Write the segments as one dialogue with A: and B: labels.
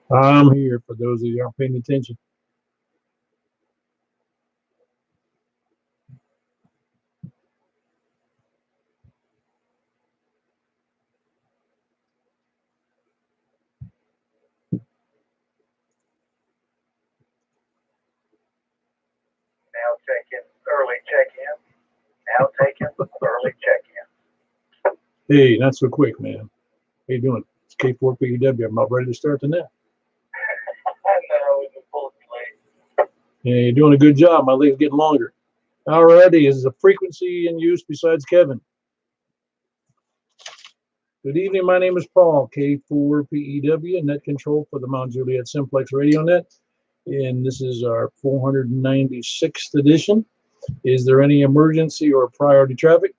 A: I'm here for those of you who aren't paying attention.
B: Now taking early check-in. Now taking early check-in.
A: Hey, not so quick, man. How you doing? It's K4PEW. I'm about ready to start the net.
B: I know, it's a full late.
A: Yeah, you're doing a good job. My leg's getting longer. Alrighty, is a frequency in use besides Kevin? Good evening. My name is Paul, K4PEW, Net Control for the Mount Juliet Simplex Radio Net. And this is our 496th edition. Is there any emergency or priority traffic?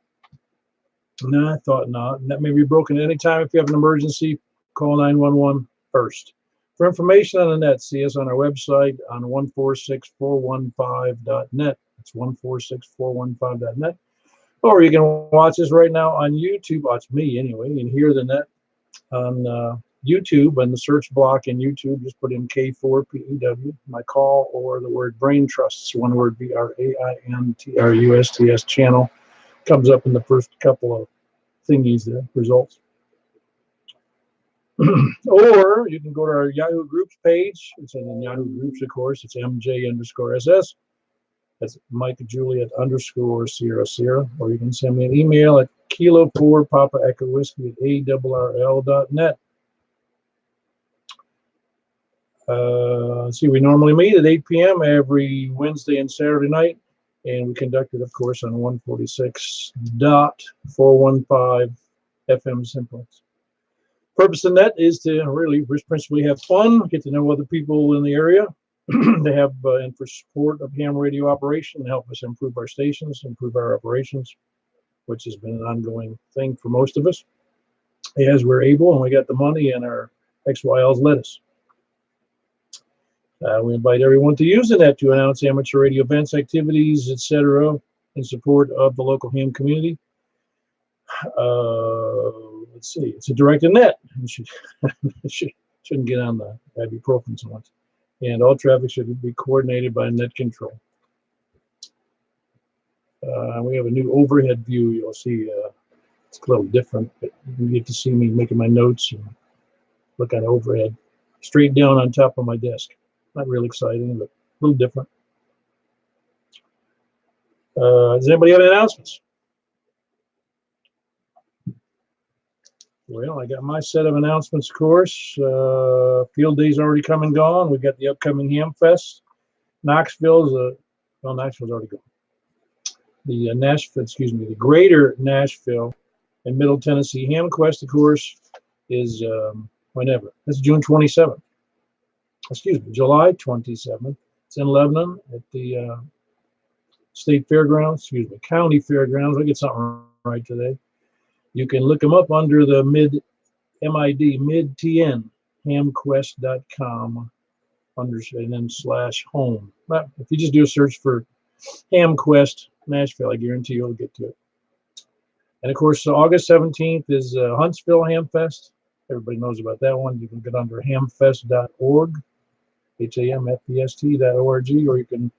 A: No, I thought not. That may be broken at any time. If you have an emergency, call 911 first. For information on the net, see us on our website on 146415.net. That's 146415.net. Or you can watch us right now on YouTube. Watch me anyway, and hear the net on YouTube. And the search block in YouTube, just put in K4PEW, my call, or the word Brain Trusts, one word, BRAINTRUSTS channel. Comes up in the first couple of thingies there, results. Or you can go to our Yahoo Groups page. It's in Yahoo Groups, of course. It's MJ_SS. That's Mike Juliet _Sierra Sierra. Or you can send me an email at Kilo 4 Papa Echo Whiskey at ARRL.net. Let's see, we normally meet at 8 p.m. every Wednesday and Saturday night. And we conduct it, of course, on 146.415 FM Simplex. Purpose of net is to really principally have fun, get to know other people in the area. They have and for support of ham radio operation, help us improve our stations, improve our operations, which has been an ongoing thing for most of us, as we're able and we got the money and our XYLs let us. We invite everyone to use the net to announce amateur radio events, activities, etc., in support of the local ham community. Let's see, it's a directed net. Shouldn't get on the ibuprofen so much. And all traffic should be coordinated by net control. We have a new overhead view. You'll see it's a little different, but you get to see me making my notes and look at overhead, straight down on top of my desk. Not real exciting, but a little different. Does anybody have any announcements? Well, I got my set of announcements, of course. Field day's already come and gone. We've got the upcoming Ham Fest. Knoxville's already gone. The the Greater Nashville and Middle Tennessee Ham Quest, of course, is whenever. That's June 27th. July 27th. It's in Lebanon at the State Fairgrounds, County Fairgrounds. I get something right today. You can look them up under the mid-TN, hamquest.com, and then /home. But if you just do a search for Ham Quest Nashville, I guarantee you'll get to it. And of course, August 17th is Huntsville Ham Fest. Everybody knows about that one. You can get under hamfest.org, hamfest.org, or you can,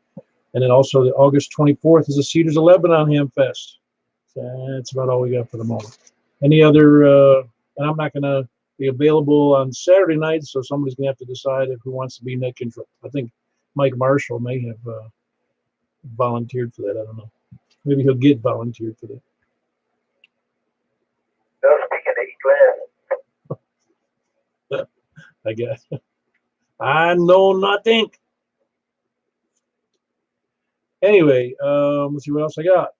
A: and then also the August 24th is the Cedars of Lebanon Ham Fest. That's about all we got for the moment. Any other, and I'm not going to be available on Saturday nights, so somebody's going to have to decide who wants to be net control. I think Mike Marshall may have volunteered for that. I don't know. Maybe he'll get volunteered for that.
B: No speaking to English.
A: I guess. I know nothing. Anyway, let's see what else I got.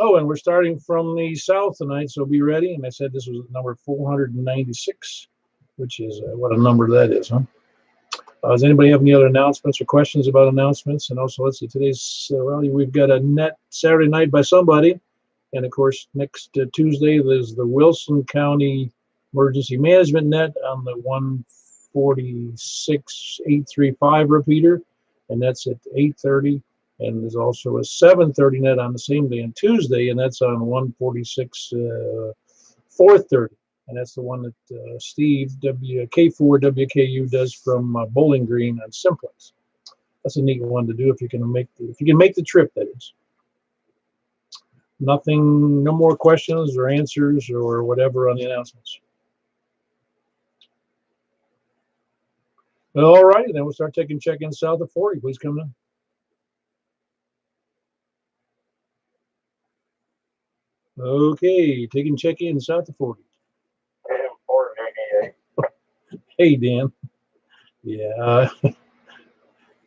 A: Oh, and we're starting from the south tonight, so be ready. And I said this was number 496, which is what a number that is, huh? Does anybody have any other announcements or questions about announcements? And also, let's see, today's, we've got a net Saturday night by somebody. And of course, next Tuesday, there's the Wilson County Emergency Management Net on the 146.835 repeater. And that's at 8:30. And there's also a 7:30 net on the same day on Tuesday, and that's on 146.430. and that's the one that Steve K4WKU does from Bowling Green on Simplex. That's a neat one to do if you can make the trip. That is. Nothing, no more questions or answers or whatever on the announcements. All righty, then we'll start taking check-ins south of 40. Please come in. Okay, taking check-in south of 40. Hey, Dan. Yeah,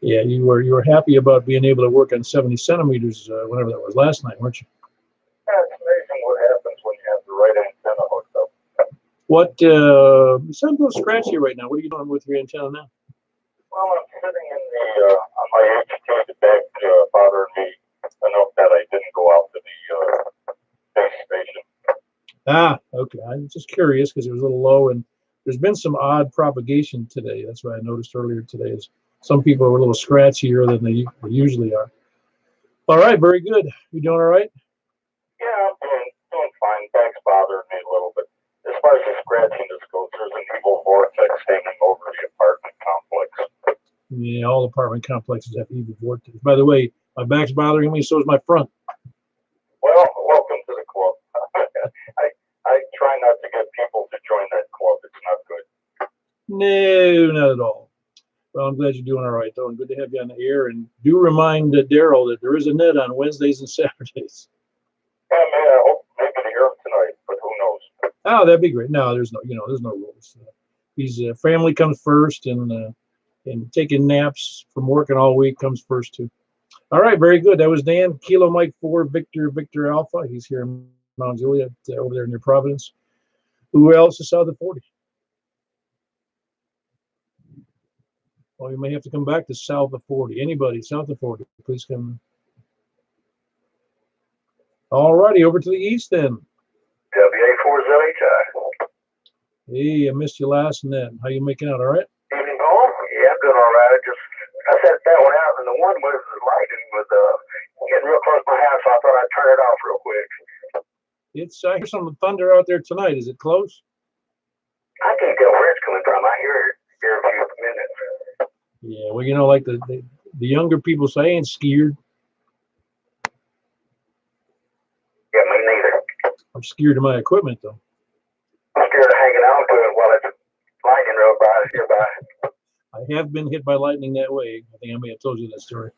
A: yeah, you were happy about being able to work on 70 centimeters whenever that was last night, weren't you?
B: Yeah, it's amazing what happens when you have the right antenna hooked up.
A: What? You sound a little scratchy right now. What are you doing with your antenna now?
B: Well, I'm sitting in the on my HT, the deck, bothering me enough that I didn't go out to the base station.
A: Ah, okay. I'm just curious because it was a little low, and there's been some odd propagation today. That's what I noticed earlier today. Is some people are a little scratchier than they usually are. All right, very good. You doing all right?
B: Yeah, I'm doing fine. Back's bothering me a little bit. As far as the scratchiness goes, there's an evil vortex hanging over the apartment complex.
A: Yeah, all apartment complexes have evil vortex. By the way, my back's bothering me, so is my front.
B: Well, welcome to the club. I try not to get people to join that club. It's not good.
A: No, not at all. Well, I'm glad you're doing all right, though, and good to have you on the air. And do remind Daryl that there is a net on Wednesdays and Saturdays.
B: Yeah, man, I hope maybe to hear him tonight, but who knows?
A: Oh, that'd be great. No, there's no rules. He's family comes first, and taking naps from working all week comes first too. All right, very good. That was Dan, Kilo Mike 4, Victor Alpha. He's here in Mount Juliet, over there near Providence. Who else is south of 40? Well, you may have to come back to south of 40. Anybody south of 40, please come. All righty, over to the east then.
B: WA4ZHI.
A: Hey, I missed you last net. How you making out? All right?
B: Evening, Paul. Yeah, I'm doing all right. I set that one out, and the one was the lighting was getting real close to my house, so I thought I'd turn it off real quick.
A: I hear some thunder out there tonight. Is it close?
B: I can't tell where it's coming from. I hear it here in a few minutes.
A: Yeah, well, like the younger people say, I ain't scared.
B: Yeah, me neither.
A: I'm scared of my equipment, though.
B: I'm scared of hanging on to it while it's lightning real by nearby.
A: I have been hit by lightning that way. I think I may have told you that story.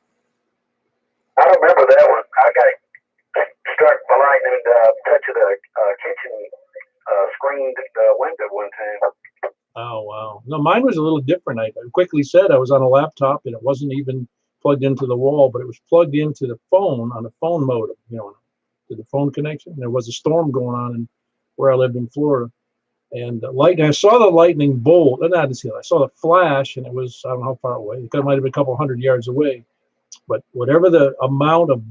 B: I don't remember that one. I got struck by lightning touching the kitchen screened window one time.
A: Oh, wow. No, mine was a little different. I quickly said I was on a laptop, and it wasn't even plugged into the wall, but it was plugged into the phone on a phone modem, to the phone connection. There was a storm going on where I lived in Florida. And I saw the lightning bolt. I didn't see it. I saw the flash, and it was, I don't know how far away. It might have been a couple hundred yards away. But whatever the amount of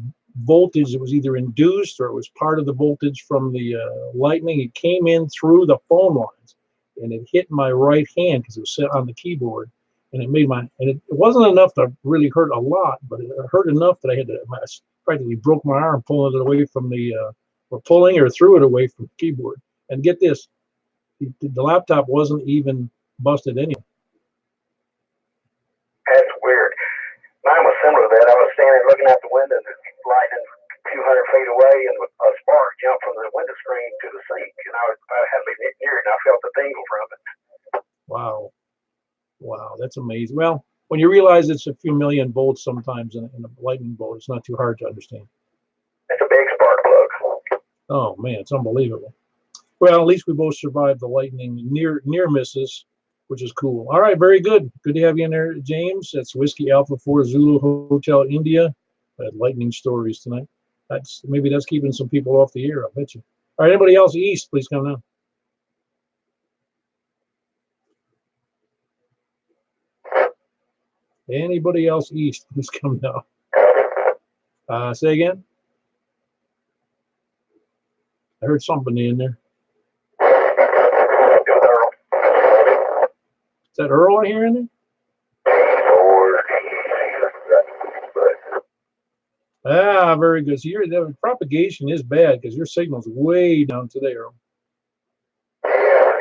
A: voltage that was either induced or it was part of the voltage from the lightning, it came in through the phone lines, and it hit my right hand because it was set on the keyboard, and it wasn't enough to really hurt a lot, but it hurt enough that I practically broke my arm pulling it away from or pulling or threw it away from the keyboard. And get this, the laptop wasn't even busted anyway.
B: That's weird. Mine was similar to that. I was standing looking out the window, and the lightning a few hundred feet away, and a spark jumped from the window screen to the sink, and I had been near it, and I felt the tingle from it.
A: Wow, that's amazing. Well, when you realize it's a few million volts sometimes in a lightning bolt, it's not too hard to understand.
B: It's a big spark plug.
A: Oh man, it's unbelievable. Well, at least we both survived the lightning near misses, which is cool. All right, very good. Good to have you in there, James. That's Whiskey Alpha 4 Zulu Hotel India. I had lightning stories tonight. Maybe that's keeping some people off the air, I bet you. All right, anybody else east, please come now. Anybody else east, please come now. Say again? I heard something in there. Is that Earl I hear in there? Ah, very good. So the propagation is bad because your signal's way down today, Earl.
B: Yeah,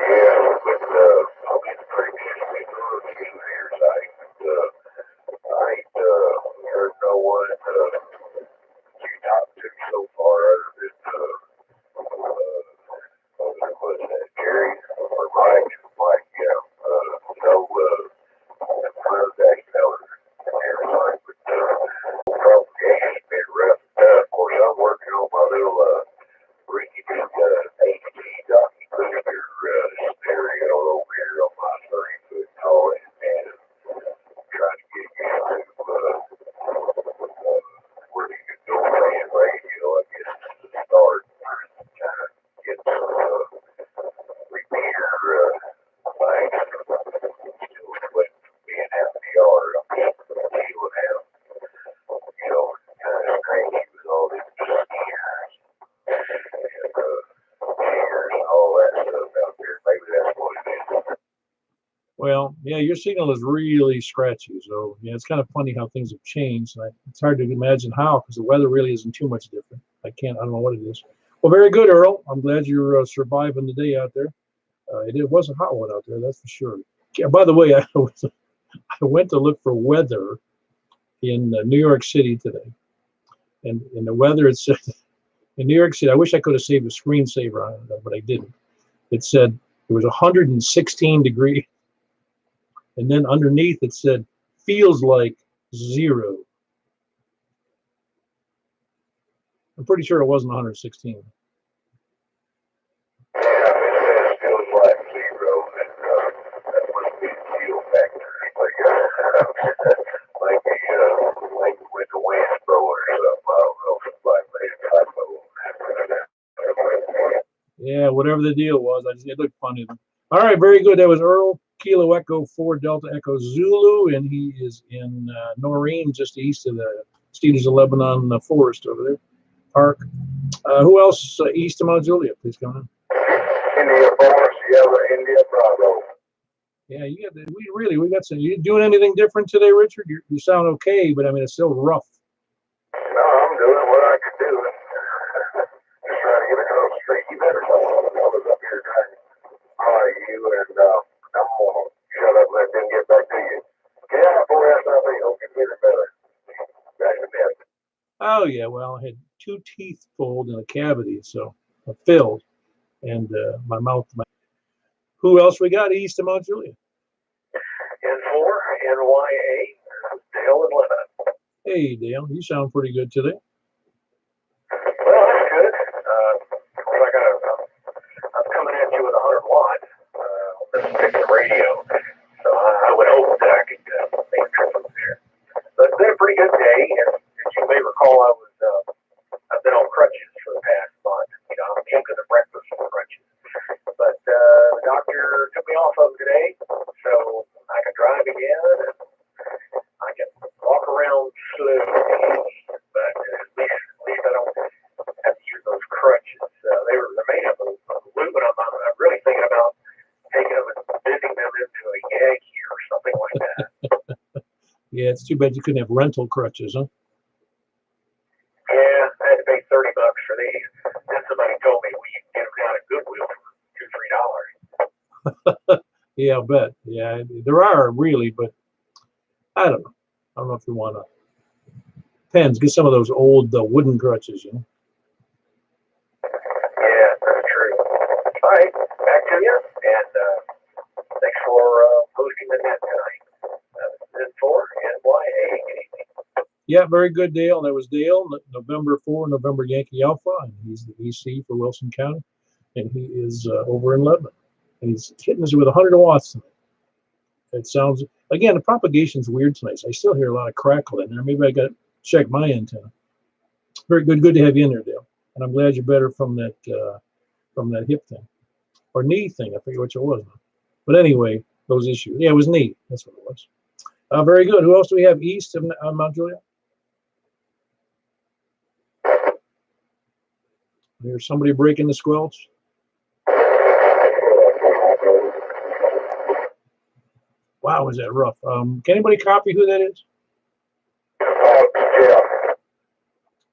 A: Well, yeah, your signal is really scratchy. So, yeah, it's kind of funny how things have changed. And it's hard to imagine how because the weather really isn't too much different. I don't know what it is. Well, very good, Earl. I'm glad you're surviving the day out there. It was a hot one out there, that's for sure. Yeah, by the way, I went to look for weather in New York City today. And in the weather, it said in New York City, I wish I could have saved a screensaver on it, but I didn't. It said it was 116 degrees. And then underneath it said, feels like 0. I'm pretty sure it wasn't 116.
B: Yeah, it feels like 0, and that must be the feel factor. Like with the wind blower or something. I don't know if it's like maybe typo.
A: Yeah, whatever the deal was, it looked funny. All right, very good. That was Earl, Kilo Echo 4 Delta Echo Zulu, and he is in Noreen, just east of the Cedars of Lebanon forest over there, park. Who else east of Mount Juliet? Please come in.
B: India Forest, Sierra, India, Bravo.
A: Yeah, we got some. You doing anything different today, Richard? You sound okay, but I mean it's still rough.
B: No, I'm doing what I could do. Just trying to get across the street. You better know all the others up here trying to holler at you, and I'm gonna shut up and let them get back to you. Yeah, boy, that's not me. Don't get better. Back to bed.
A: Oh yeah, well I had 2 teeth pulled in a cavity, so filled, and my mouth. Who else we got east of Mount Juliet?
B: N4, NYA, Dale and Lebanon.
A: Hey Dale, you sound pretty good today.
B: Well, that's good. I'm coming at you with 100 watts on this particular radio, so I would hope that I could make a trip up there. But it's been a pretty good day, and as you may recall, I've been on crutches for the past month. You know, I'm taking the breakfast on crutches. But the doctor took me off of them today, so I can drive again, and I can walk around slowly, but at least I don't have to use those crutches. They're made of aluminum. I'm really thinking about taking them and bending them into a Yankee or something like that.
A: Yeah, it's too bad you couldn't have rental crutches, huh?
B: Yeah, I had to pay $30 for these. Then somebody told me we can get them down at Goodwill for $2-3.
A: Yeah, I'll bet. Yeah, there are really, but I don't know. I don't know if you want to. Depends. Get some of those old wooden crutches, you know.
B: Yeah, that's true. All right, back to you, and thanks for hosting the net tonight. N4 NYA.
A: Yeah, very good, Dale. That was Dale, November 4, November Yankee Alpha, and he's the EC for Wilson County, and he is over in Lebanon, and he's hitting us with 100 watts tonight. It sounds, again, the propagation's weird tonight. So I still hear a lot of crackle in there. Maybe I got to check my antenna. Very good. Good to have you in there, Dale. And I'm glad you're better from that hip thing or knee thing. I forget which it was. But anyway, those issues. Yeah, it was knee. That's what it was. Very good. Who else do we have east of Mount Juliet? There's somebody breaking the squelch. Wow, is that rough? Can anybody copy who that is?
B: Jeff.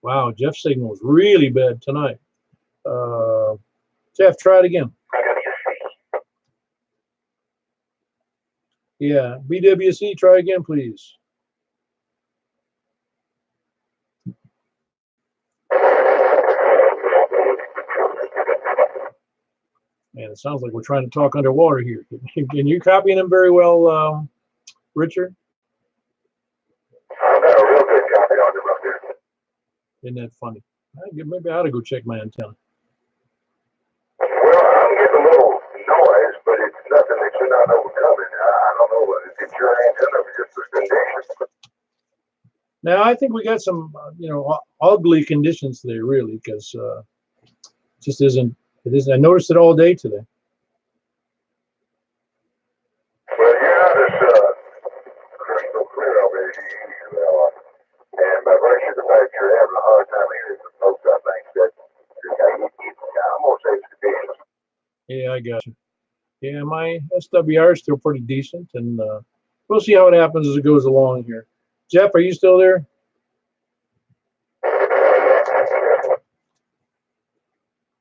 A: Wow, Jeff's signal was really bad tonight. Jeff, try it again. Yeah, BWC, try again, please. Man, it sounds like we're trying to talk underwater here. Can you copy them very well, Richard?
B: I've got a real good copy on the road there.
A: Isn't that funny? Maybe I ought to go check my antenna.
B: Well, I'm getting a little noise, but it's nothing that you're not overcoming. I don't know whether it's your antenna or just the conditions.
A: Now, I think we got some, ugly conditions today, really, because just isn't. It isn't. I noticed it all day today.
B: Well, you're not as crystal clear over here, and by virtue of the fact you're having a hard time hearing some folks, I think that I'm gonna say it's conditions.
A: Yeah, I got you. Yeah, my SWR is still pretty decent, and we'll see how it happens as it goes along here. Jeff, are you still there?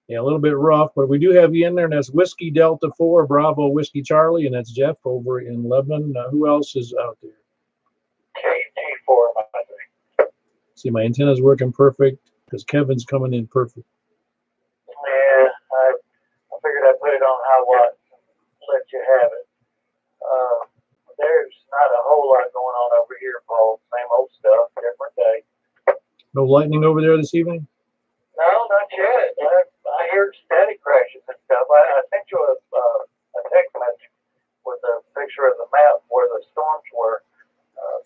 A: Yeah, a little bit rough, but we do have you in there, and that's Whiskey Delta 4, Bravo Whiskey Charlie, and that's Jeff over in Lebanon. Who else is out there?
B: KG4, my thing.
A: See, my antenna's working perfect because Kevin's coming in perfect.
B: Yeah, I figured I'd put it on high watt and let you have it. There's not a whole lot going on over here, Paul. Same old stuff, different day.
A: No lightning over there this evening?
B: No, not yet. I hear static crashes and stuff. I sent you a text message with a picture of the map where the storms were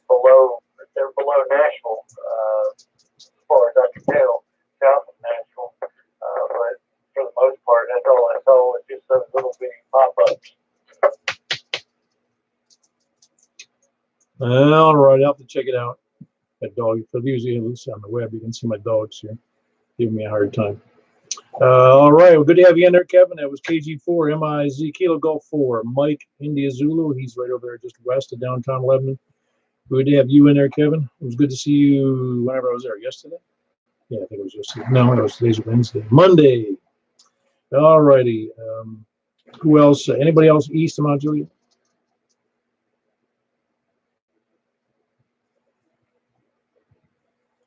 B: below. They're below Nashville, as far as I can tell, south of Nashville. But for the most part, that's all I saw. It's just those little bitty pop-ups.
A: All right, I'll have to check it out. That dog, because usually on the web, you can see my dogs here giving me a hard time. All right, well, good to have you in there, Kevin. That was KG4, MIZ, Kilo Golf 4, Mike, India Zulu. He's right over there just west of downtown Lebanon. Good to have you in there, Kevin. It was good to see you whenever I was there. Yesterday? Yeah, I think it was yesterday. No, it was today's Wednesday. Monday. All righty. Who else? Anybody else east of Mount Juliet?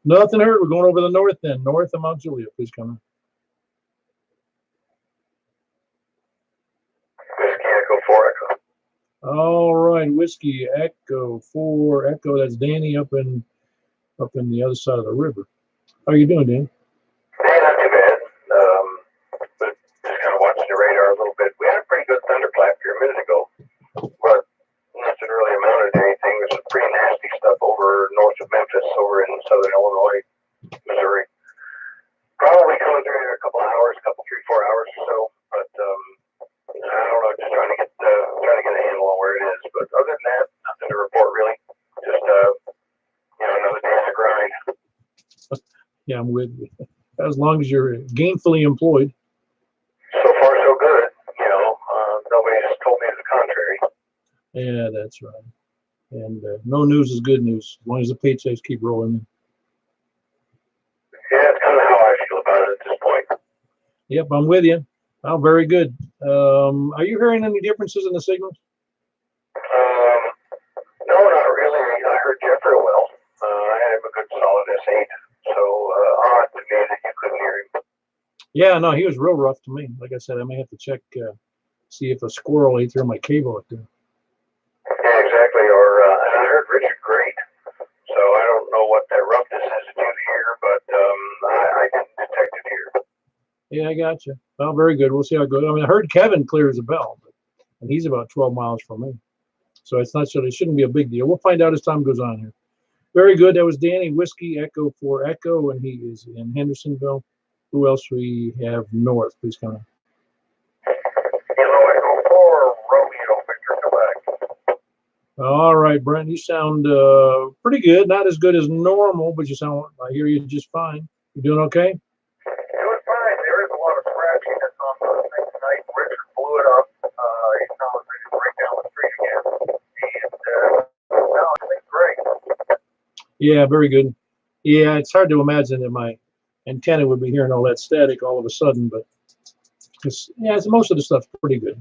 A: Nothing heard. We're going over the north then. North of Mount Juliet. Please come in.
B: Whiskey Echo 4 Echo.
A: All right, Whiskey Echo 4 Echo. That's Danny up in the other side of the river. How are you doing, Dan?
B: Hey, not too bad. But just kind of watching the radar a little bit. We had a pretty good thunderclap here a minute ago, but nothing really amounted to anything. There's some pretty nasty stuff over north of Memphis, over in southern Illinois, Missouri. Probably coming through in a couple of hours, 3-4 hours or so. But I don't know, just trying to get a handle on where it is. But other than that, nothing to report really. Just another day on the grind.
A: Yeah, I'm with you. As long as you're gainfully employed.
B: So far, so good. Nobody just told me the contrary.
A: Yeah, that's right. And no news is good news, as long as the paychecks keep rolling in.
B: Yeah, it's kind of how I feel about it at this point.
A: Yep, I'm with you. Oh, very good. Are you hearing any differences in the signals?
B: No, not really. I heard Jeff real well. I had him a good solid S8. So odd to me that you couldn't hear him.
A: Yeah, no, he was real rough to me. Like I said, I may have to check, see if a squirrel ate through my cable up there.
B: Yeah, exactly. And I heard Richard great. So I don't know what that roughness has to do here, but I didn't detect it here.
A: Yeah, I got you. Well, very good. We'll see how it goes. I mean, I heard Kevin clear as a bell, and he's about 12 miles from me. So it's not so it shouldn't be a big deal. We'll find out as time goes on here. Very good. That was Danny, Whiskey Echo 4 Echo, and he is in Hendersonville. Who else we have north? Please come in.
B: Kilo Echo 4, Romeo, Victor, Quebec.
A: All right, Brent, you sound pretty good. Not as good as normal, but you sound, I hear you just fine. You doing okay?
B: It was fine. There is a lot of scratchiness on the thing tonight. Richard blew it up. He's telling me to break down the street again. And no, I think great.
A: Yeah, very good. Yeah, it's hard to imagine that my antenna would be hearing all that static all of a sudden, but most of the stuff's pretty good.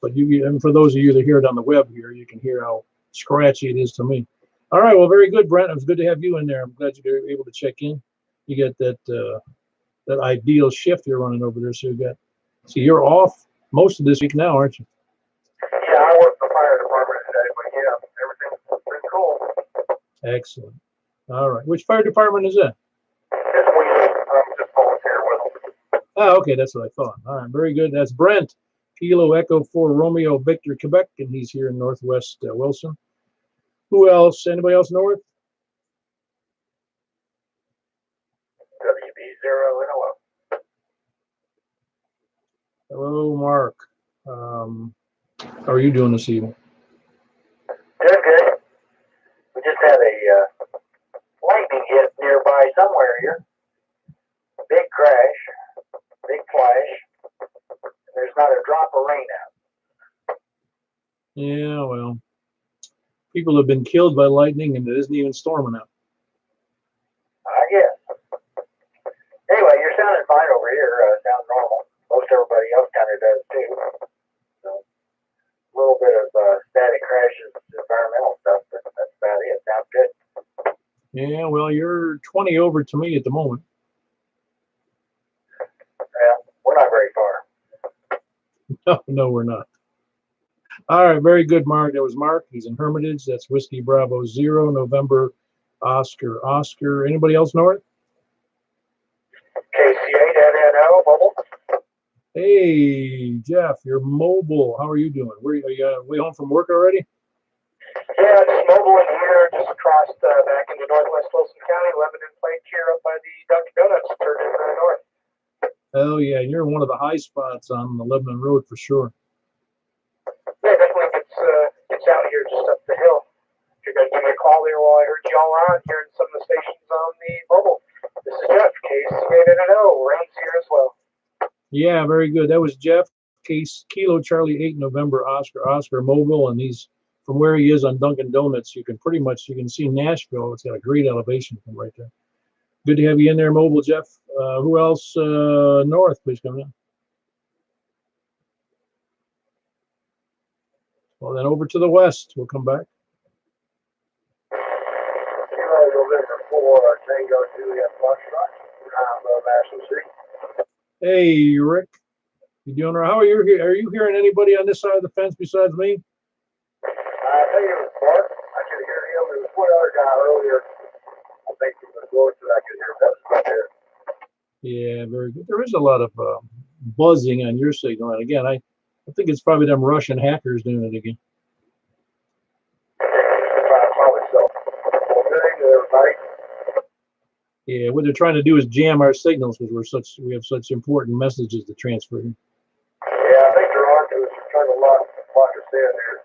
A: But and for those of you that hear it on the web here, you can hear how scratchy it is to me. All right, well, very good, Brent. It was good to have you in there. I'm glad you were able to check in. You got that ideal shift you're running over there. So you're off most of this week now, aren't you?
B: Yeah, I work for the fire department today, but yeah, everything's been cool.
A: Excellent. All right. Which fire department is that?
B: This week, I'm just volunteer with them.
A: Oh, okay. That's what I thought. All right. Very good. That's Brent, Kilo Echo 4 Romeo Victor, Quebec, and he's here in Northwest Wilson. Who else? Anybody else north?
B: WB0 NOL.
A: Hello, Mark. How are you doing this evening?
B: Good, good. We just had a lightning hit nearby somewhere here. Big crash, big flash. There's not a drop of rain out.
A: Yeah, well, people have been killed by lightning, and it isn't even storming out.
B: I guess. Anyway, you're sounding fine over here. Sounds normal. Most everybody else kind of does too. So, a little bit of static crashes, environmental stuff, but that's about it. Sounds good.
A: Yeah, well, you're 20 over to me at the moment.
B: Yeah, we're not very far.
A: No, we're not. All right, very good, Mark. That was Mark. He's in Hermitage. That's Whiskey Bravo 0, November, Oscar. Anybody else know it?
B: KC8NNO, mobile.
A: Hey, Jeff, you're mobile. How are you doing? Are you way home from work already?
B: Yeah, just mobile in here, just crossed back into northwest Wilson County, Lebanon Plate here up by the Dunkin' Donuts, turning north.
A: Oh, yeah, you're in one of the high spots on the Lebanon Road for sure.
B: Yeah, definitely gets out here just up the hill. You're going to give me a call there while I heard y'all on, hearing some of the stations on the mobile. This is Jeff, KC8NNO, Rain's here as well.
A: Yeah, very good. That was Jeff, Kilo Charlie 8 November Oscar mobile, and he's from where he is on Dunkin' Donuts. You can see Nashville. It's got a great elevation from right there. Good to have you in there, mobile, Jeff. Who else? North, please come in. Well, then over to the west. We'll come back.
B: November 4, Tango Juliet Foxtrot, National City.
A: Hey, Rick. You doing all right? How are you? Are you hearing anybody on this side of the fence besides me?
B: I think it was Mark. I could hear him. There was one other guy earlier. I think he was close that I could hear. That was right there.
A: Yeah, very good. There is a lot of buzzing on your signal. And again, I think it's probably them Russian hackers doing it again.
B: Probably so. Well, good evening, everybody.
A: Yeah, what they're trying to do is jam our signals because we have such important messages to transfer.
B: Yeah, I think they're on to us. They're trying to lock us in there.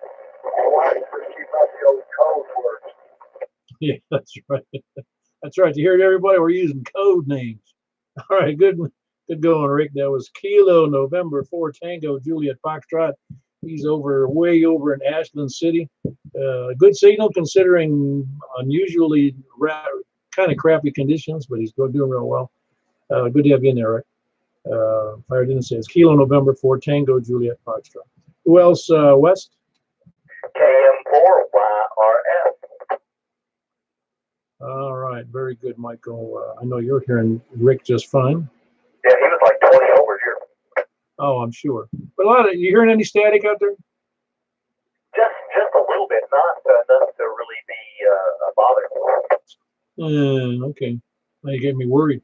B: Why don't you keep out the old code words?
A: Yeah, that's right. That's right. You hear it, everybody? We're using code names. All right, good going, Rick. That was Kilo November 4 Tango Juliet Foxtrot. He's way over in Ashland City. Good signal considering unusually kind of crappy conditions, but he's doing real well. Good to have you in there, Rick. If I didn't say it's Kilo November 4 Tango Juliet Foxtrot. Who else? West?
B: KM4YRF.
A: All right, very good, Michael. I know you're hearing Rick just fine.
B: Yeah, he was like 20 over here.
A: Oh, I'm sure. But you hearing any static out there?
B: Just a little bit, not enough to really be bothered.
A: Okay. Now you get me worried.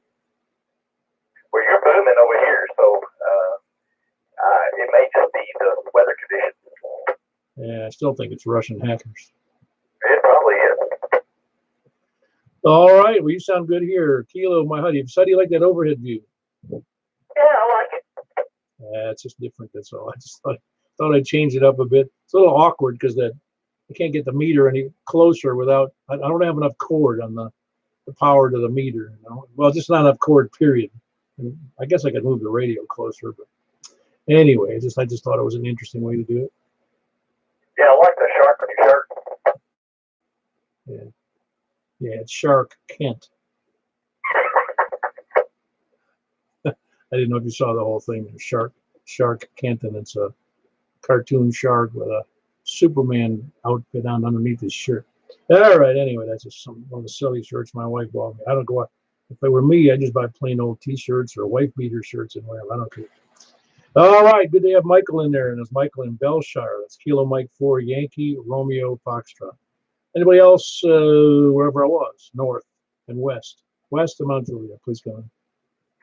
B: Well, you're booming over here, so it may just be the weather conditions.
A: Yeah, I still think it's Russian hackers.
B: It probably is.
A: All right. Well, you sound good here. Kilo, my honey. How do you like that overhead view?
B: Yeah, I like it.
A: It's just different. That's all. I just thought I'd change it up a bit. It's a little awkward because I can't get the meter any closer without. I don't have enough cord on the power to the meter. You know? Well, just not enough cord. Period. And I guess I could move the radio closer, but anyway, I just thought it was an interesting way to do it.
B: Yeah, I like the shark.
A: Yeah, it's Shark Kent. I didn't know if you saw the whole thing. Shark Kent, and it's a cartoon shark with a Superman outfit on underneath his shirt. All right, anyway, that's just one of the silly shirts my wife bought me. I don't go out. If it were me, I'd just buy plain old T-shirts or wife beater shirts and wear them. I don't care. All right, good to have Michael in there, and it's Michael in Belshire. That's Kilo Mike 4 Yankee Romeo Foxtrot. Anybody else, wherever I was, north and west? West of Mount Juliet, please come in.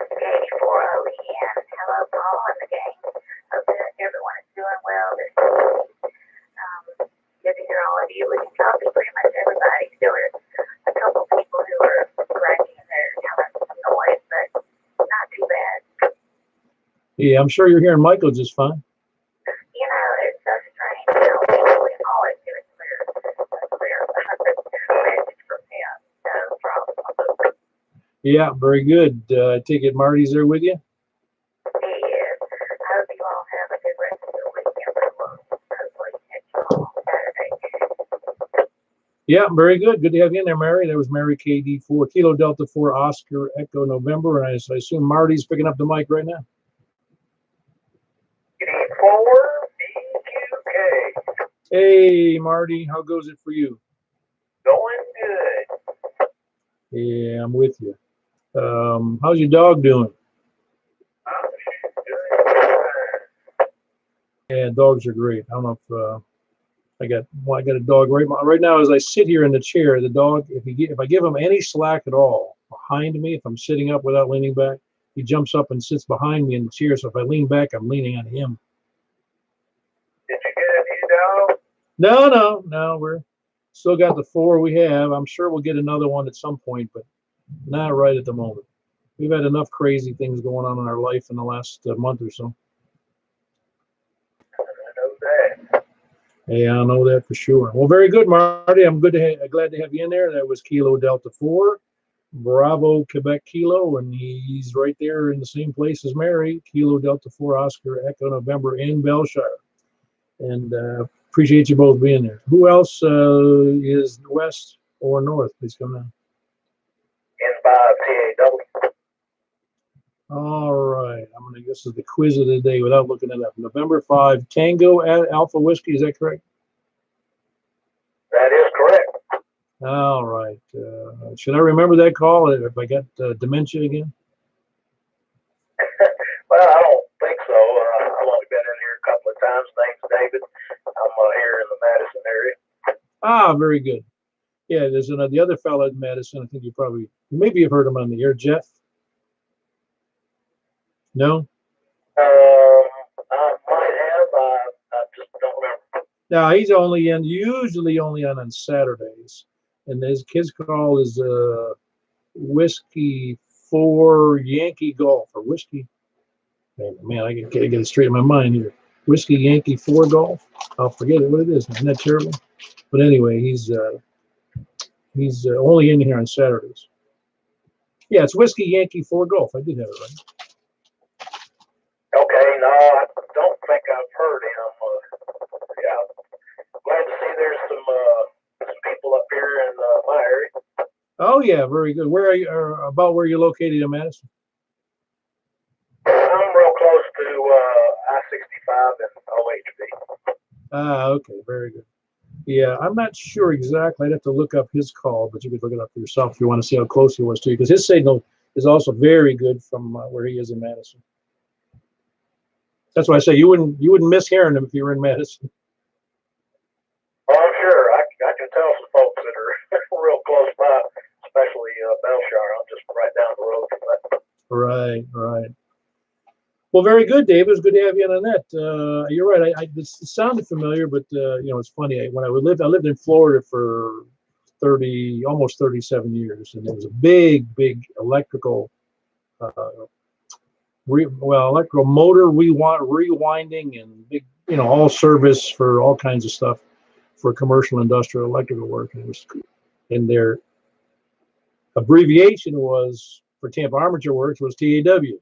C: Hello, Paul and the gang. Hope that everyone is doing well this week. Good to hear all of you. We can copy pretty much everybody. There were a couple people who were grinding their having some noise, but not too bad.
A: Yeah, I'm sure you're hearing Michael just fine.
C: You know, it's so strange. You know, we always get a clear message from him. No problem.
A: Yeah, very good. I take it Marty's there with you?
C: He is. I hope you all have a good rest of the weekend. Hopefully catch you all
A: Yeah, very good. Good to have you in there, Mary. That was Mary KD4, Kilo Delta 4, Oscar Echo November. And I assume Marty's picking up the mic right now.
B: KD4 BQK.
A: Hey, Marty, how goes it for you?
B: Going good.
A: Yeah, I'm with you. How's your dog doing? Yeah, dogs are great. I don't know if I got a dog right now as I sit here in the chair. The dog, if I give him any slack at all behind me, if I'm sitting up without leaning back, he jumps up and sits behind me in the chair. So if I lean back, I'm leaning on him.
B: Did you get a new dog?
A: No. We're still got the 4 we have. I'm sure we'll get another one at some point, but not right at the moment. We've had enough crazy things going on in our life in the last month or so.
B: I know that.
A: Yeah, I know that for sure. Well, very good, Marty. I'm glad to have you in there. That was Kilo Delta 4, Bravo Quebec Kilo, and he's right there in the same place as Mary, Kilo Delta 4, Oscar Echo November in Belshire. And appreciate you both being there. Who else is west or north? Please come down.
B: N5 TAW.
A: All right. This is the quiz of the day without looking it up. November 5, Tango Alpha Whiskey. Is that correct?
B: That is correct.
A: All right. Should I remember that call if I got dementia again?
B: Well, I don't think so. I've only been in here a couple of times. Name's David. I'm here in the Madison area.
A: Ah, very good. Yeah, there's the other fellow in Madison. I think maybe you've heard him on the air, Jeff. No?
B: I might have. I just don't remember.
A: No, he's usually only on Saturdays. And his call is Whiskey 4 Yankee Golf, or Whiskey. Man, I gotta get it straight in my mind here. Whiskey Yankee 4 Golf. I'll forget what it is. Isn't that terrible? But anyway, he's only in here on Saturdays. Yeah, it's Whiskey Yankee 4 Golf. I did have it right.
B: Okay, no, I don't think I've heard him. Yeah, glad to see there's some people up here in my area.
A: Oh yeah, very good. Where are you? About where you're located in Madison?
B: I'm real close to I-65 and OHB.
A: Ah, okay, very good. Yeah, I'm not sure exactly. I'd have to look up his call, but you could look it up for yourself if you want to see how close he was to you, because his signal is also very good from where he is in Madison. That's why I say you wouldn't miss hearing him if you were in Madison.
B: Oh, I'm sure. I can tell some folks that are real close by, especially Belshire. I'm just right down the road from that.
A: Right. Well, very good, Dave. It was good to have you on that. You're right. It sounded familiar, but it's funny. When I lived in Florida for almost 37 years, and there was a big electrical electrical motor rewinding and big, all service for all kinds of stuff for commercial industrial electrical work. And their abbreviation was for Tampa Armature Works was TAW.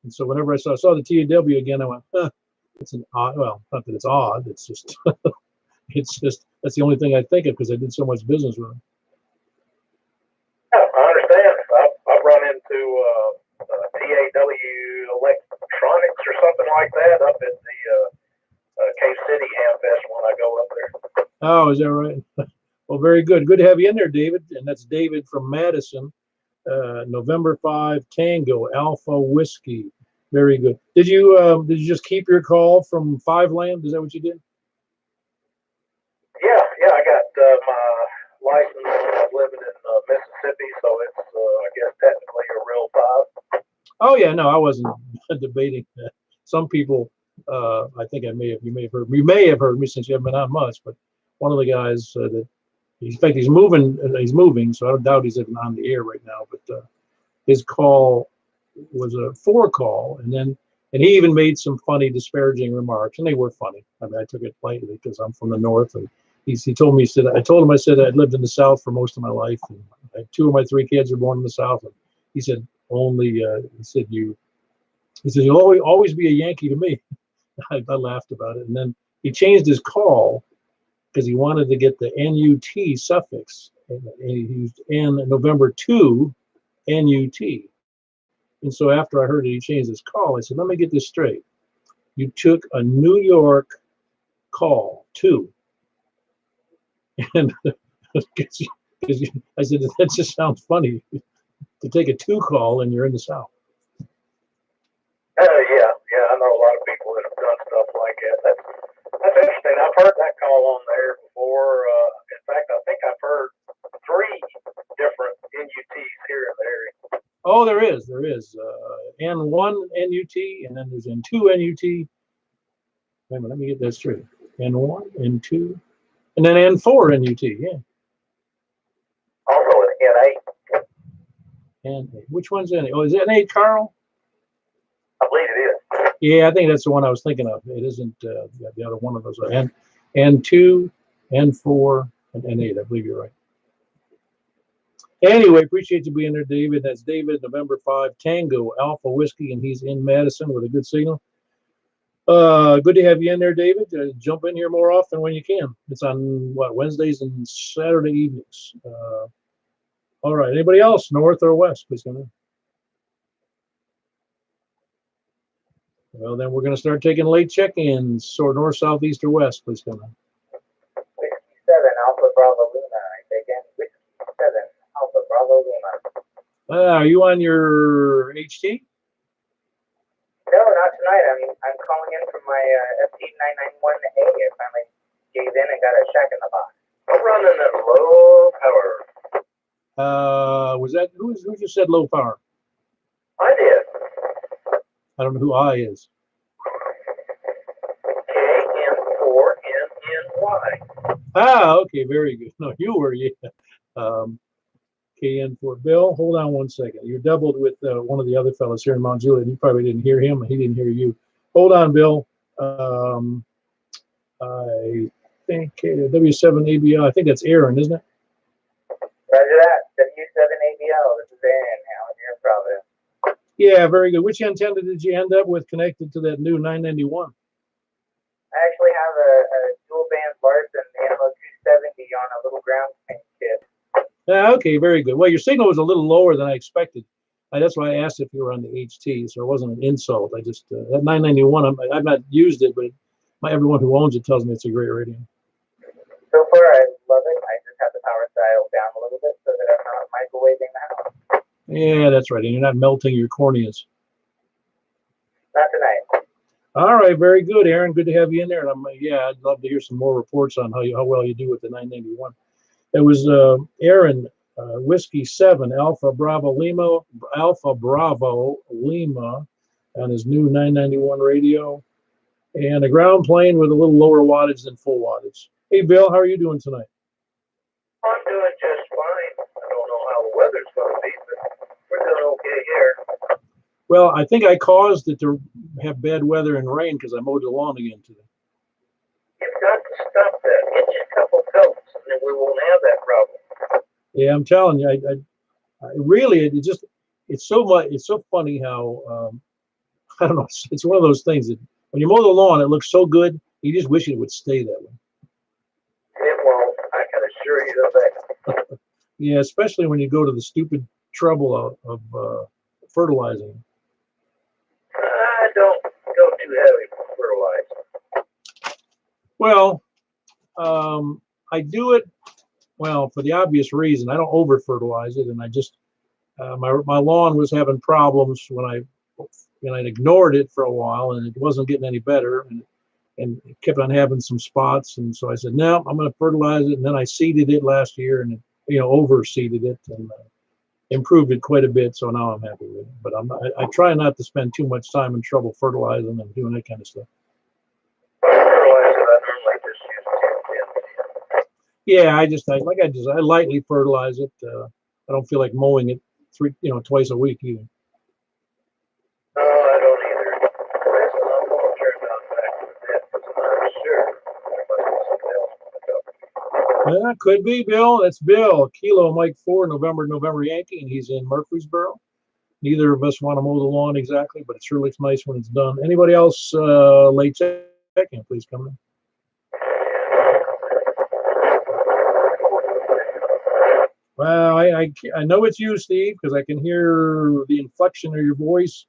A: And so whenever I saw the TAW again, I went, it's an odd. Well, not that it's odd. It's just that's the only thing I think of because I did so much business with them.
B: Yeah, I understand. I've run into TAW Electronics or something like that up at the Cave City Hamfest when I go up there.
A: Oh, is that right? Well, very good. Good to have you in there, David. And that's David from Madison. November 5 Tango Alpha Whiskey. Very good. Did you just keep your call from 5 Land? Is that what you did?
B: Yeah. I got my license when I was living in Mississippi, so it's I guess technically a real 5.
A: Oh yeah, no, I wasn't debating that. Some people, I think you may have heard me since you haven't been on much, but one of the guys that, in fact, he's moving, so I don't doubt he's even on the air right now, but his call was a 4 call, and he even made some funny disparaging remarks, and they were funny. I mean, I took it lightly because I'm from the north, and he told me, I told him I'd lived in the South for most of my life, and 2 of my 3 kids were born in the South, and he said, you'll always be a Yankee to me. I laughed about it. And then he changed his call because he wanted to get the NUT suffix. And he used N November 2 NUT. And so after I heard that he changed his call, I said, let me get this straight. You took a New York call, 2. And I said, that just sounds funny to take a 2 call and you're in the South.
B: Yeah, I know a lot of people that have done stuff like that. That's interesting. I've heard that call on there before. In fact, I think I've heard 3 different NUTs here in the area.
A: Oh, there is. N1 NUT, and then there's N2 NUT. Wait a minute, let me get that straight. N1, N2, and then N4 NUT, yeah.
B: Also an N8.
A: And which one's N8? Oh, is it N8, Carl?
B: I believe it is.
A: Yeah, I think that's the one I was thinking of. It isn't the other one of those. N2, N4, and N8. I believe you're right. Anyway, appreciate you being there, David. That's David, November 5, Tango Alpha Whiskey, and he's in Madison with a good signal. Good to have you in there, David. Jump in here more often when you can. It's on, what, Wednesdays and Saturday evenings. All right, anybody else, north or west, please come in. Well, then we're going to start taking late check-ins. So north, south, east, or west, please come in.
B: Whiskey 7, Alpha Bravo Luna. I say again, Whiskey 7, Alpha Bravo Luna.
A: Are you on your HT?
B: No, not tonight. I'm calling in from my FT991A. I finally gave in and got a shack in the box. I'm running at low power.
A: Was that who just said low power?
B: I did.
A: I don't know who I is.
B: KN4NNY.
A: Ah, okay, very good. No, you were, yeah. KN4. Bill, hold on one second. You're doubled with one of the other fellows here in Mount Juliet. You probably didn't hear him, and he didn't hear you. Hold on, Bill. I think W7ABL, I think that's Aaron, isn't it?
B: Roger that. W7ABL. This is Aaron now in Providence.
A: Yeah, very good. Which antenna did you end up with connected to that new 991?
B: I actually have a dual band Larson Ammo 270 on a little ground paint kit.
A: Okay, very good. Well, your signal was a little lower than I expected. That's why I asked if you were on the HT, so it wasn't an insult. I just, that 991, I've not used it, but everyone who owns it tells me it's a great radio.
B: So far, I love it. I just have the power dial down a little bit so that I'm not microwaving the house.
A: Yeah, that's right. And you're not melting your corneas.
B: Not tonight.
A: All right, very good, Aaron. Good to have you in there. And I'd love to hear some more reports on how well you do with the 991. It was Aaron, Whiskey 7, Alpha Bravo Lima, on his new 991 radio, and a ground plane with a little lower wattage than full wattage. Hey, Bill, how are you doing tonight?
B: I'm doing just fine. I don't know how the weather's going to be, but we're doing okay here.
A: Well, I think I caused it to have bad weather and rain because I mowed the lawn again today.
B: You've got to stop that. Get you a couple pelts, and then we won't have that problem. Yeah,
A: I'm telling you, I really, it's so funny how, I don't know, it's one of those things that when you mow the lawn, it looks so good, you just wish it would stay that way.
B: It won't, I can assure you of that.
A: Yeah, especially when you go to the stupid trouble of fertilizing.
B: Don't go too heavy for fertilizer.
A: Well, I do it, well, for the obvious reason. I don't over fertilize it, and I just, my lawn was having problems when I'd ignored it for a while, and it wasn't getting any better, and it kept on having some spots, and so I said, no, I'm going to fertilize it, and then I seeded it last year, and over seeded it, and improved it quite a bit, so now I'm happy with it. But I try not to spend too much time and trouble fertilizing and doing that kind of stuff. Yeah, I lightly fertilize it. I don't feel like mowing it twice a week either.
B: No, I don't either. I'm going to turn down back to that because I'm sure.
A: Yeah, could be Bill. That's Bill. Kilo Mike 4, November Yankee, and he's in Murfreesboro. Neither of us want to mow the lawn exactly, but it sure looks nice when it's done. Anybody else late check-in, please come in. Well, I know it's you, Steve, because I can hear the inflection of your voice,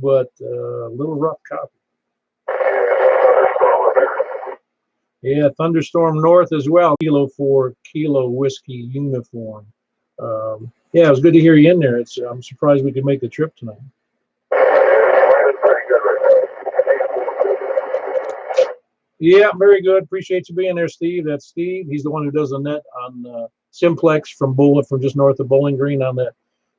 A: but a little rough copy. Yeah, thunderstorm north as well. Kilo 4 Kilo Whiskey uniform. Yeah, it was good to hear you in there. I'm surprised we could make the trip tonight. Yeah, very good. Appreciate you being there, Steve. That's Steve. He's the one who does the net on Simplex from just north of Bowling Green on that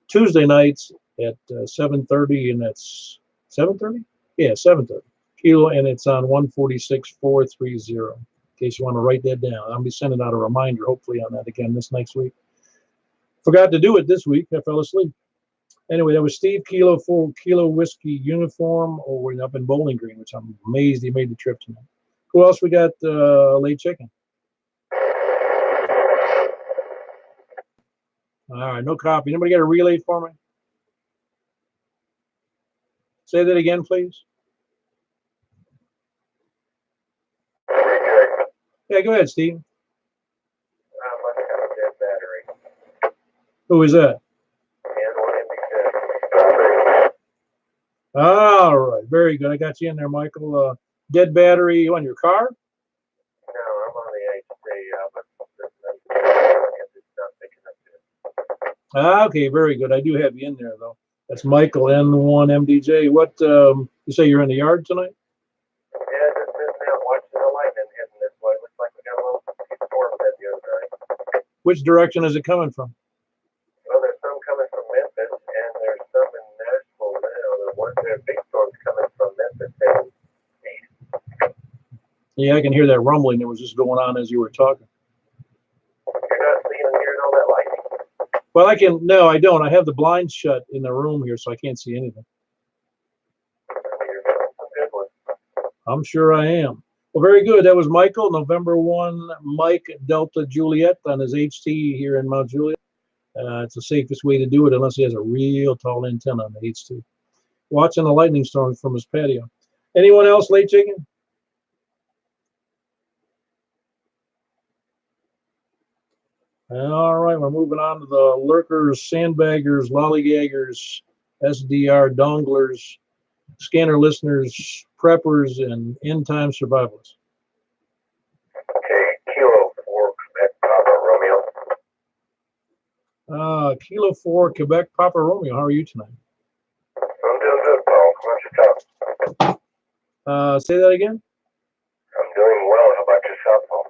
A: Tuesday nights at 7:30, and that's 7:30. Yeah, 7:30 Kilo, and it's on 146,430. In case you want to write that down, I'll be sending out a reminder hopefully on that again this next week. Forgot to do it this week. I fell asleep. Anyway, that was Steve, Kilo 4 Kilo Whiskey uniform over up in Bowling Green, which I'm amazed he made the trip tonight. Who else we got late chicken? All right, no copy. Anybody got a relay for me? Say that again, please. Yeah, go ahead, Steve. Who is that? All right, very good. I got you in there, Michael. Dead battery on your car?
B: No, I'm on the H3,
A: Okay, very good. I do have you in there, though. That's Michael N1 MDJ. What, you say you're in the yard tonight?
B: Yeah, just sitting out watching the lightning heading this way. Looks like we got a little storm set the other night.
A: Which direction is it coming from?
B: Well, there's some coming from Memphis, and there's some in Nashville now. There's big storms coming from Memphis and east.
A: Yeah, I can hear that rumbling that was just going on as you were talking.
B: You're not seeing and hearing all that lightning?
A: Well, no, I don't. I have the blinds shut in the room here, so I can't see anything.
B: You're doing some good ones.
A: I'm sure I am. Well, very good. That was Michael, November 1, Mike Delta Juliet on his HT here in Mount Juliet. It's the safest way to do it unless he has a real tall antenna on the HT. Watching the lightning storms from his patio. Anyone else late chicken? All right, we're moving on to the lurkers, sandbaggers, lollygaggers, SDR donglers, scanner listeners, preppers, and end-time survivalists.
B: Okay, Kilo 4 Quebec Papa Romeo.
A: Kilo 4 Quebec Papa Romeo. How are you tonight?
B: I'm doing good, Paul. Why don't you talk?
A: Say that again.
B: I'm doing well. How about yourself, Paul?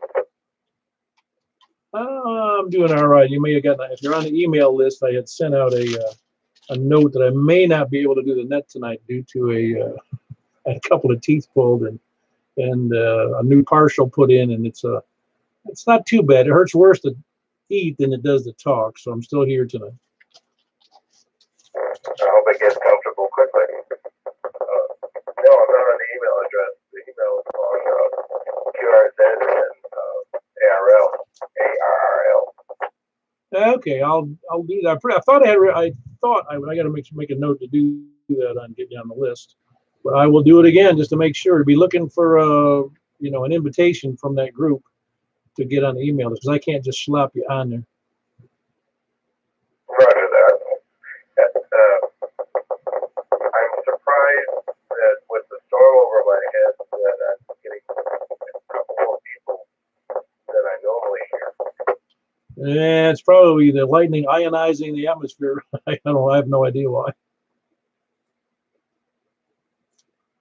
A: I'm doing all right. You may have gotten, if you're on the email list, I had sent out a note that I may not be able to do the net tonight due to a couple of teeth pulled and a new partial put in, and it's not too bad. It hurts worse to eat than it does to talk, so I'm still here tonight.
B: I hope it gets comfortable quickly. No, I'm not on the email address. The email is on QRZ and ARL.
A: Okay, I'll do that. I got to make a note to do that on get you on the list, but I will do it again just to make sure. Be looking for an invitation from that group to get on the email because I can't just slap you on there.
B: Roger that. I'm surprised that with the storm over my head that I'm getting a couple more people than I normally hear.
A: Yeah, it's probably the lightning ionizing the atmosphere. I have no idea why.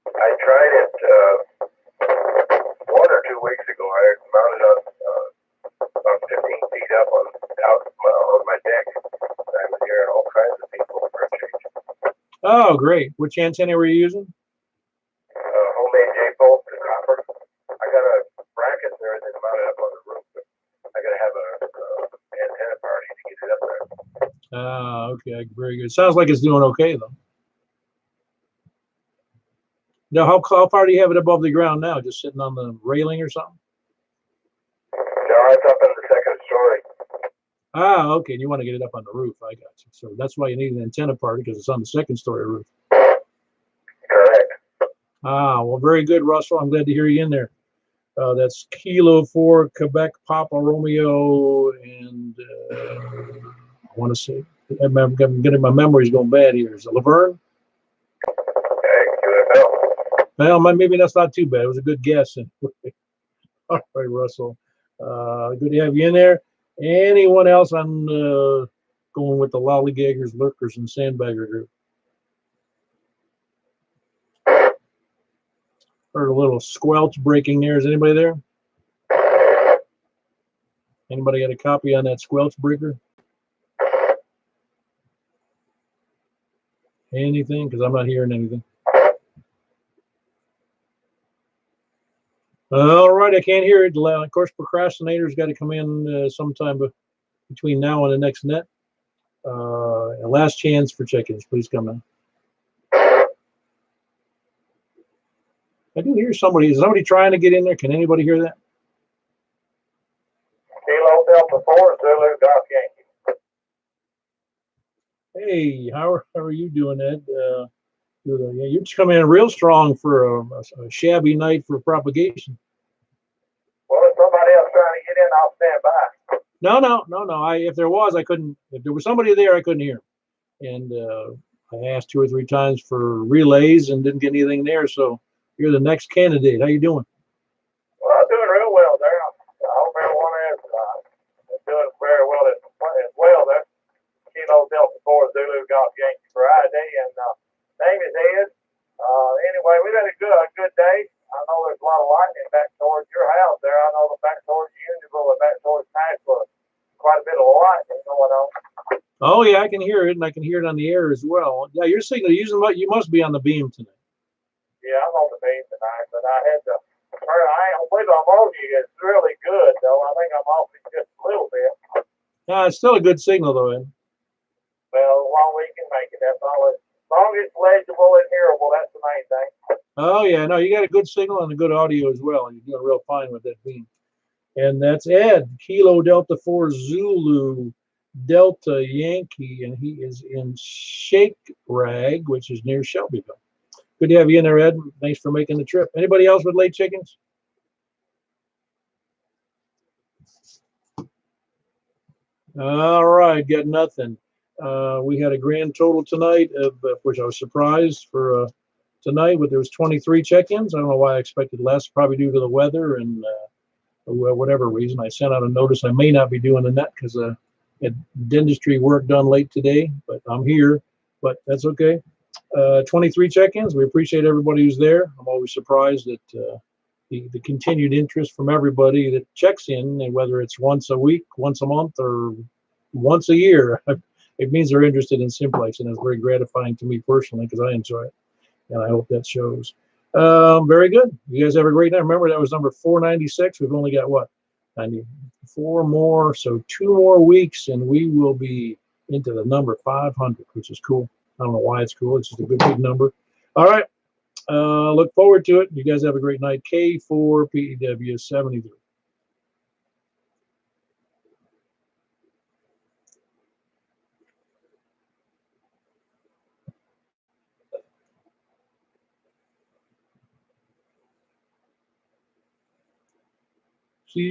B: I tried it 1 or 2 weeks ago. I mounted up about 15 feet up on my deck. I was hearing all kinds of people for a change.
A: Oh, great. Which antenna were you using?
B: Homemade J-bolt to copper. I got a bracket there that's mounted up on the roof, but I got to have a antenna party to get it up there.
A: Okay, very good. Sounds like it's doing okay though. Now, how far do you have it above the ground now? Just sitting on the railing or something?
B: No, it's up in the second story.
A: Okay. And you want to get it up on the roof. I got you. So that's why you need an antenna party because it's on the second story roof.
B: Correct.
A: Well, very good, Russell. I'm glad to hear you in there. That's Kilo 4 Quebec Papa Romeo, and I want to say, I'm getting my memories going bad here. Is it Laverne?
B: Okay, good.
A: Well, maybe that's not too bad. It was a good guess. All right, Russell. Good to have you in there. Anyone else on going with the lollygaggers, lurkers, and sandbagger group? Heard a little squelch breaking there. Is anybody there? Anybody got a copy on that squelch breaker? Anything? Because I'm not hearing anything. All right, I can't hear it. Of course, procrastinators got to come in sometime between now and the next net. Last chance for check-ins. Please come in. I do hear somebody. Is somebody trying to get in there? Can anybody hear that?
B: Kilo Delta 4, Zulu Golf Yankee.
A: Hey, how are you doing, Ed? You're just coming in real strong for a shabby night for propagation.
B: Well, if somebody else trying to get in, I'll stand by.
A: No. If there was, I couldn't. If there was somebody there, I couldn't hear. And I asked 2 or 3 times for relays and didn't get anything there. So you're the next candidate. How you doing?
B: Well, I'm doing real well there. I hope everyone is doing very well as well there. Kilo Delta 4 Zulu Golf Yankee Friday, and name is Ed. Anyway, we've had a good day. I know there's a lot of lightning back towards your house there. I know the back towards Unionville and back towards Nashville, quite a bit of lightning going on.
A: Oh yeah, I can hear it, and I can hear it on the air as well. Yeah, your signal. You must be on the beam tonight.
B: Yeah, I'm on the beam tonight, but I had to. I ain't believe I'm on you. It's really good, though. I think I'm off it just a little bit.
A: No, it's still a good signal though, Ed.
B: Well, as long as we can make it, that's all. As long as it's legible and hearable, that's the main thing.
A: Oh yeah, no, you got a good signal and a good audio as well. You're doing real fine with that beam. And that's Ed, Kilo Delta 4 Zulu Delta Yankee, and he is in Shake Rag, which is near Shelbyville. Good to have you in there, Ed. Thanks for making the trip. Anybody else with late chickens? All right, got nothing. We had a grand total tonight of which I was surprised for tonight, but there was 23 check-ins. I don't know why I expected less, probably due to the weather and whatever reason. I sent out a notice I may not be doing the net because had dentistry work done late today, but I'm here, but that's okay. 23 check-ins. We appreciate everybody who's there. I'm always surprised at the continued interest from everybody that checks in, and whether it's once a week, once a month, or once a year. It means they're interested in Simplex, and it's very gratifying to me personally because I enjoy it, and I hope that shows. Very good. You guys have a great night. Remember, that was number 496. We've only got what? 94 more, so 2 more weeks, and we will be into the number 500, which is cool. I don't know why it's cool. It's just a good big number. All right. Look forward to it. You guys have a great night. K4PEW 73. See